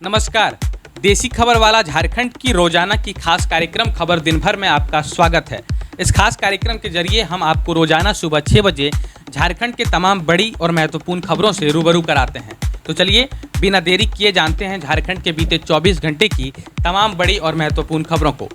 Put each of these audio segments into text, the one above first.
नमस्कार। देसी खबर वाला झारखंड की रोजाना की खास कार्यक्रम खबर दिन भर में आपका स्वागत है। इस खास कार्यक्रम के जरिए हम आपको रोजाना सुबह 6 बजे झारखंड के तमाम बड़ी और महत्वपूर्ण खबरों से रूबरू कराते हैं। तो चलिए बिना देरी किए जानते हैं झारखंड के बीते 24 घंटे की तमाम बड़ी और महत्वपूर्ण खबरों को।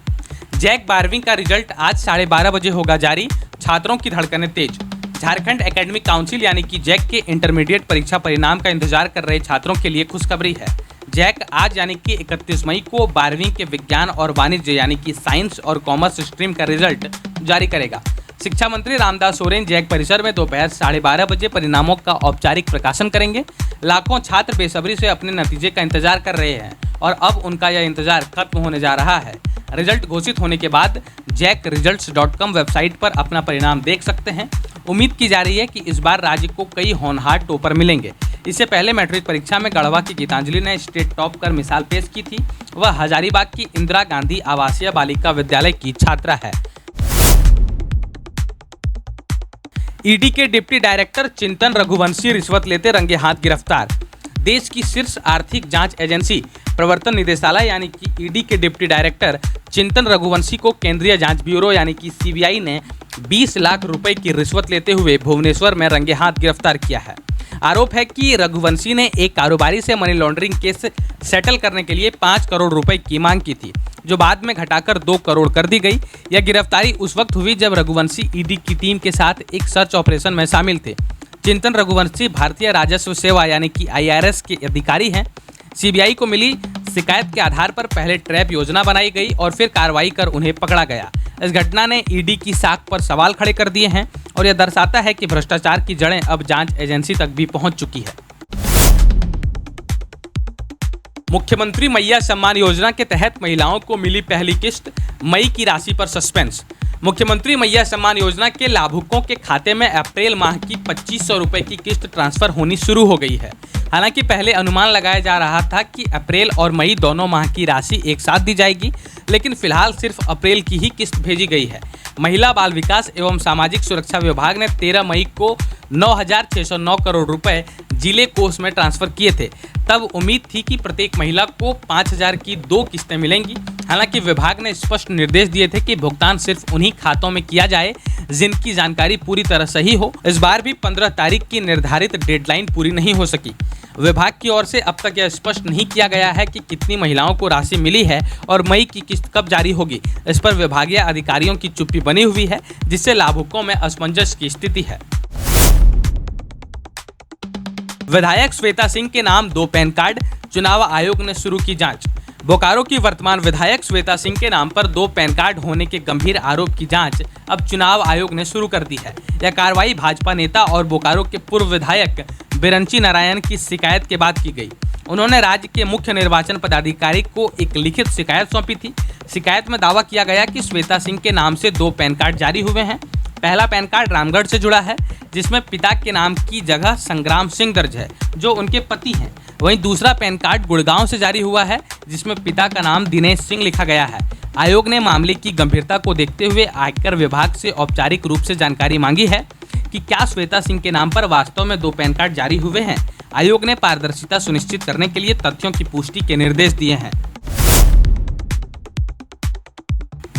जैक 12वीं का रिजल्ट आज 12:30 बजे होगा जारी, छात्रों की धड़कनें तेज। झारखंड एकेडमिक काउंसिल यानी कि जैक के इंटरमीडिएट परीक्षा परिणाम का इंतजार कर रहे छात्रों के लिए खुशखबरी है। जैक आज यानी कि 31 मई को 12वीं के विज्ञान और वाणिज्य यानी कि साइंस और कॉमर्स स्ट्रीम का रिजल्ट जारी करेगा। शिक्षा मंत्री रामदास सोरेन जैक परिसर में दोपहर 12:30 बजे परिणामों का औपचारिक प्रकाशन करेंगे। लाखों छात्र बेसब्री से अपने नतीजे का इंतजार कर रहे हैं और अब उनका यह इंतजार खत्म होने जा रहा है। रिजल्ट घोषित होने के बाद jackresults.com वेबसाइट पर अपना परिणाम देख सकते हैं। उम्मीद की जा रही है कि इस बार राज्य को कई होनहार टॉपर मिलेंगे। इससे पहले मैट्रिक परीक्षा में गढ़वा की गीतांजलि ने स्टेट टॉप कर मिसाल पेश की थी। वह हजारीबाग की इंदिरा गांधी आवासीय बालिका विद्यालय की छात्रा है। ईडी के डिप्टी डायरेक्टर चिंतन रघुवंशी रिश्वत लेते रंगे हाथ गिरफ्तार। देश की शीर्ष आर्थिक जांच एजेंसी प्रवर्तन निदेशालय यानी कि ईडी के डिप्टी डायरेक्टर चिंतन रघुवंशी को केंद्रीय जांच ब्यूरो यानी कि सीबीआई ने 20 लाख रुपए की रिश्वत लेते हुए भुवनेश्वर में रंगे हाथ गिरफ्तार किया है। आरोप है कि रघुवंशी ने एक कारोबारी से मनी लॉन्ड्रिंग केस सेटल करने के लिए 5 करोड़ रुपए की मांग की थी, जो बाद में घटाकर 2 करोड़ कर दी गई। यह गिरफ्तारी उस वक्त हुई जब रघुवंशी ईडी की टीम के साथ एक सर्च ऑपरेशन में शामिल थे। चिंतन रघुवंशी भारतीय राजस्व सेवा यानी कि IRS के अधिकारी हैं। सीबीआई को मिली शिकायत के आधार पर पहले ट्रैप योजना बनाई गई और फिर कार्रवाई कर उन्हें पकड़ा गया। इस घटना ने ईडी की साख पर सवाल खड़े कर दिए हैं और यह दर्शाता है कि भ्रष्टाचार की जड़ें अब जांच एजेंसी तक भी पहुंच चुकी है। मुख्यमंत्री मैया सम्मान योजना के तहत महिलाओं को मिली पहली किस्त, मई की राशि पर सस्पेंस। मुख्यमंत्री मैया सम्मान योजना के लाभुकों के खाते में अप्रैल माह की 2500 रुपए की किस्त ट्रांसफर होनी शुरू हो गई है। हालांकि पहले अनुमान लगाया जा रहा था कि अप्रैल और मई दोनों माह की राशि एक साथ दी जाएगी, लेकिन फिलहाल सिर्फ अप्रैल की ही किस्त भेजी गई है। महिला बाल विकास एवं सामाजिक सुरक्षा विभाग ने 13 मई को 9,609 करोड़ रुपए जिले कोष में ट्रांसफर किए थे। तब उम्मीद थी कि प्रत्येक महिला को 5,000 की 2 किस्तें मिलेंगी। हालांकि विभाग ने स्पष्ट निर्देश दिए थे कि भुगतान सिर्फ उन्हीं खातों में किया जाए जिनकी जानकारी पूरी तरह सही हो। इस बार भी 15 तारीख की निर्धारित डेडलाइन पूरी नहीं हो सकी। विभाग की ओर से अब तक यह स्पष्ट नहीं किया गया है कि कितनी महिलाओं को राशि मिली है और मई की किस्त कब जारी होगी। इस पर विभागीय अधिकारियों की चुप्पी बनी हुई है, जिससे लाभुकों में असमंजस की स्थिति है। विधायक श्वेता सिंह के नाम 2 पैन कार्ड, चुनाव आयोग ने शुरू की जांच। बोकारो की वर्तमान विधायक श्वेता सिंह के नाम पर 2 पैन कार्ड होने के गंभीर आरोप की जांच अब चुनाव आयोग ने शुरू कर दी है। यह कार्रवाई भाजपा नेता और बोकारो के पूर्व विधायक बिरंची नारायण की शिकायत के बाद की गई। उन्होंने राज्य के मुख्य निर्वाचन पदाधिकारी को एक लिखित शिकायत सौंपी थी। शिकायत में दावा किया गया कि श्वेता सिंह के नाम से 2 पैन कार्ड जारी हुए हैं। पहला पैन कार्ड रामगढ़ से जुड़ा है, जिसमें पिता के नाम की जगह संग्राम सिंह दर्ज है, जो उनके पति हैं। वहीं दूसरा पैन कार्ड गुड़गांव से जारी हुआ है, जिसमें पिता का नाम दिनेश सिंह लिखा गया है। आयोग ने मामले की गंभीरता को देखते हुए आयकर विभाग से औपचारिक रूप से जानकारी मांगी है कि क्या श्वेता सिंह के नाम पर वास्तव में 2 पैन कार्ड जारी हुए हैं। आयोग ने पारदर्शिता सुनिश्चित करने के लिए तथ्यों की पुष्टि के निर्देश दिए हैं।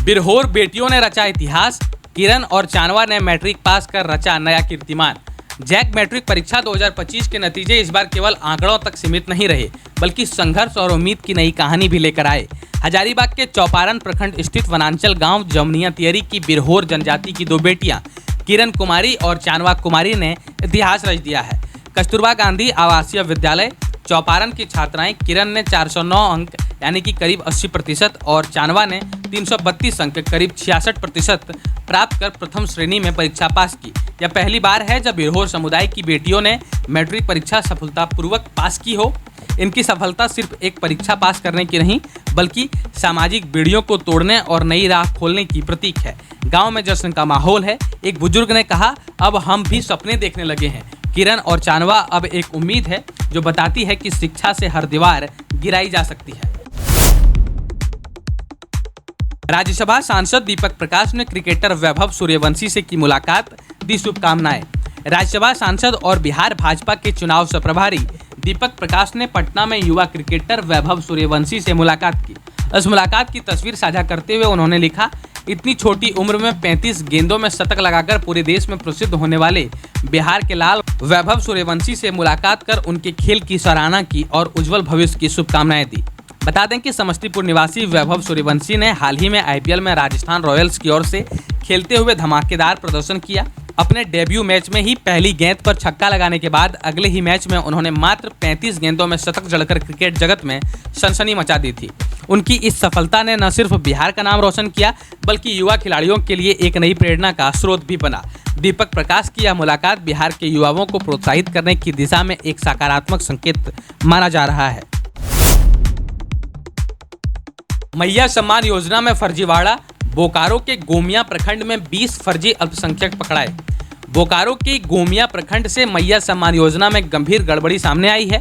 बिरहोर बेटियों ने रचा इतिहास, किरण और चानवा ने मैट्रिक पास कर रचा नया कीर्तिमान। जैक मैट्रिक परीक्षा 2025 के नतीजे इस बार केवल आंकड़ों तक सीमित नहीं रहे, बल्कि संघर्ष और उम्मीद की नई कहानी भी लेकर आए। हजारीबाग के चौपारण प्रखंड स्थित वनांचल गांव जमनिया तियरी की बिरहोर जनजाति की 2 बेटियां किरण कुमारी और चानवा कुमारी ने इतिहास रच दिया है। कस्तूरबा गांधी आवासीय विद्यालय चौपारण की छात्राएं किरण ने 409 अंक यानी कि करीब 80% और चानवा ने 332 अंक करीब 66% प्राप्त कर प्रथम श्रेणी में परीक्षा पास की। यह पहली बार है जब बिरहोर समुदाय की बेटियों ने मैट्रिक परीक्षा सफलतापूर्वक पास की हो। इनकी सफलता सिर्फ एक परीक्षा पास करने की नहीं, बल्कि सामाजिक बेड़ियों को तोड़ने और नई राह खोलने की प्रतीक है। गांव में जश्न का माहौल है। एक बुजुर्ग ने कहा, अब हम भी सपने देखने लगे हैं। किरण और चानवा अब एक उम्मीद है जो बताती है कि शिक्षा से हर दीवार गिराई जा सकती है। राज्यसभा सांसद दीपक प्रकाश ने क्रिकेटर वैभव सूर्यवंशी से की मुलाकात, दी शुभकामनाएं। राज्यसभा सांसद और बिहार भाजपा के चुनाव से प्रभारी दीपक प्रकाश ने पटना में युवा क्रिकेटर वैभव सूर्यवंशी से मुलाकात की। इस मुलाकात की तस्वीर साझा करते हुए उन्होंने लिखा, इतनी छोटी उम्र में 35 गेंदों में शतक लगाकर पूरे देश में प्रसिद्ध होने वाले बिहार के लाल वैभव सूर्यवंशी से मुलाकात कर उनके खेल की सराहना की और उज्जवल भविष्य की शुभकामनाएं दी। बता दें कि समस्तीपुर निवासी वैभव सूर्यवंशी ने हाल ही में आईपीएल में राजस्थान रॉयल्स की ओर से खेलते हुए धमाकेदार प्रदर्शन किया। अपने डेब्यू मैच में ही पहली गेंद पर छक्का लगाने के बाद अगले ही मैच में उन्होंने मात्र 35 गेंदों में शतक जड़कर क्रिकेट जगत में सनसनी मचा दी थी। उनकी इस सफलता ने न सिर्फ बिहार का नाम रोशन किया बल्कि युवा खिलाड़ियों के लिए एक नई प्रेरणा का स्रोत भी बना। दीपक प्रकाश की यह मुलाकात बिहार के युवाओं को प्रोत्साहित करने की दिशा में एक सकारात्मक संकेत माना जा रहा है। मैया सम्मान योजना में फर्जीवाड़ा, बोकारो के गोमिया प्रखंड में 20 फर्जी अल्पसंख्यक पकड़ाए। बोकारो के गोमिया प्रखंड से मैया सम्मान योजना में गंभीर गड़बड़ी सामने आई है।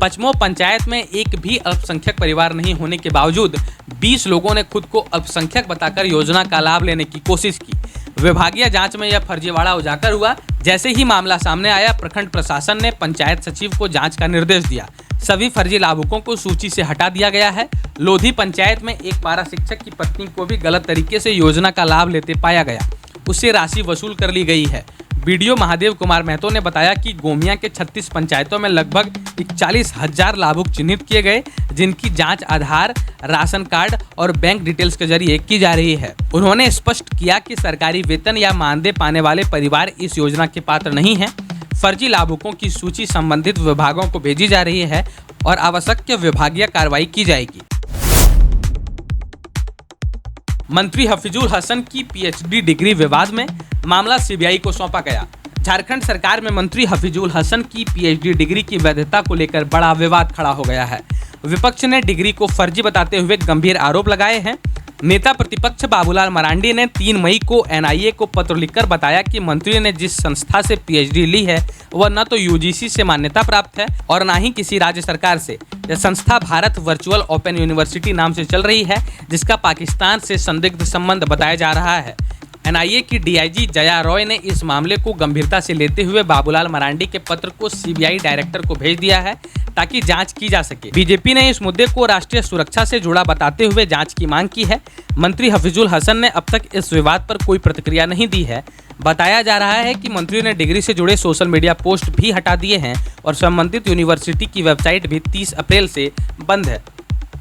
पचमो पंचायत में एक भी अल्पसंख्यक परिवार नहीं होने के बावजूद 20 लोगों ने खुद को अल्पसंख्यक बताकर योजना का लाभ लेने की कोशिश की। विभागीय जांच में यह फर्जीवाड़ा उजागर हुआ। जैसे ही मामला सामने आया, प्रखंड प्रशासन ने पंचायत सचिव को जांच का निर्देश दिया। सभी फर्जी लाभुकों को सूची से हटा दिया गया है। लोधी पंचायत में एक पारा शिक्षक की पत्नी को भी गलत तरीके से योजना का लाभ लेते पाया गया, उससे राशि वसूल कर ली गई है। बीडीओ महादेव कुमार महतो ने बताया कि गोमिया के 36 पंचायतों में लगभग 41,000 लाभुक चिन्हित किए गए, जिनकी जांच आधार, राशन कार्ड और बैंक डिटेल्स के जरिए की जा रही है। उन्होंने स्पष्ट किया कि सरकारी वेतन या मानदेय पाने वाले परिवार इस योजना के पात्र नहीं हैं। फर्जी लाभुकों की सूची संबंधित विभागों को भेजी जा रही है और आवश्यक विभागीय कार्रवाई की जाएगी। मंत्री हफीजुल हसन की पीएचडी डिग्री विवाद में मामला सीबीआई को सौंपा गया। झारखंड सरकार में मंत्री हफीजुल हसन की पीएचडी डिग्री की वैधता को लेकर बड़ा विवाद खड़ा हो गया है। विपक्ष ने डिग्री को फर्जी बताते हुए गंभीर आरोप लगाए हैं। नेता प्रतिपक्ष बाबूलाल मरांडी ने 3 मई को एनआईए को पत्र लिखकर बताया कि मंत्री ने जिस संस्था से पीएचडी ली है वह न तो यूजीसी से मान्यता प्राप्त है और न ही किसी राज्य सरकार से। यह संस्था भारत वर्चुअल ओपन यूनिवर्सिटी नाम से चल रही है, जिसका पाकिस्तान से संदिग्ध संबंध बताया जा रहा है। एनआईए की डीआईजी जया रॉय ने इस मामले को गंभीरता से लेते हुए बाबूलाल मरांडी के पत्र को सीबीआई डायरेक्टर को भेज दिया है ताकि जांच की जा सके। बीजेपी ने इस मुद्दे को राष्ट्रीय सुरक्षा से जुड़ा बताते हुए जांच की मांग की है। मंत्री हफीजुल हसन ने अब तक इस विवाद पर कोई प्रतिक्रिया नहीं दी है। बताया जा रहा है कि मंत्री ने डिग्री से जुड़े सोशल मीडिया पोस्ट भी हटा दिए हैं और संबंधित यूनिवर्सिटी की वेबसाइट भी 30 अप्रैल से बंद है।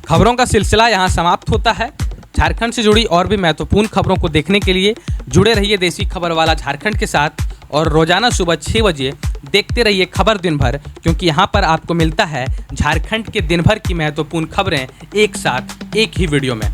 खबरों का सिलसिला यहाँ समाप्त होता है। झारखंड से जुड़ी और भी महत्वपूर्ण खबरों को देखने के लिए जुड़े रहिए देसी खबर वाला झारखंड के साथ और रोजाना सुबह 6 बजे देखते रहिए खबर दिन भर, क्योंकि यहाँ पर आपको मिलता है झारखंड के दिन भर की महत्वपूर्ण खबरें एक साथ एक ही वीडियो में।